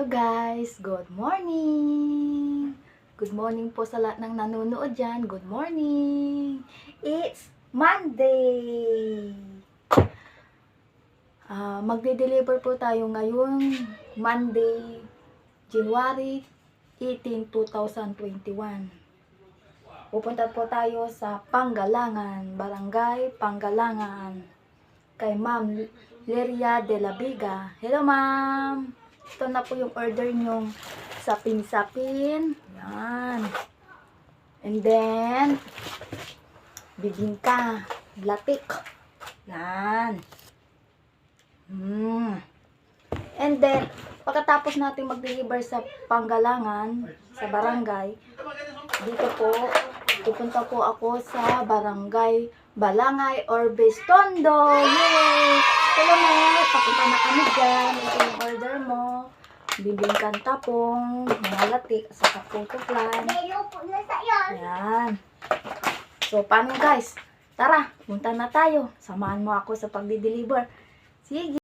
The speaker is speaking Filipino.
Guys, good morning! Good morning po sa lahat ng nanonood dyan. Good morning! It's Monday! Magde-deliver po tayo ngayong Monday, January 18, 2021. Pupunta po tayo sa Panggalangan, Barangay Panggalangan, kay Ma'am Leria de la Viga. Hello, Ma'am! Ito na po yung order nyong sapin-sapin. Yan. And then, bibingka. Latik. Yan. And then, pagkatapos natin mag-deliver sa Panggalangan, sa barangay, dito po, pupunta po ako sa Barangay Balangay or Bestondo. Yay! Hello, Mel. Papunta na kami dyan. Ito yung order mo. Bibingkan tapong, mga latik, sa photo plan. Ayan. So, paano guys? Tara, punta na tayo. Samahan mo ako sa pagdi-deliver. Sige.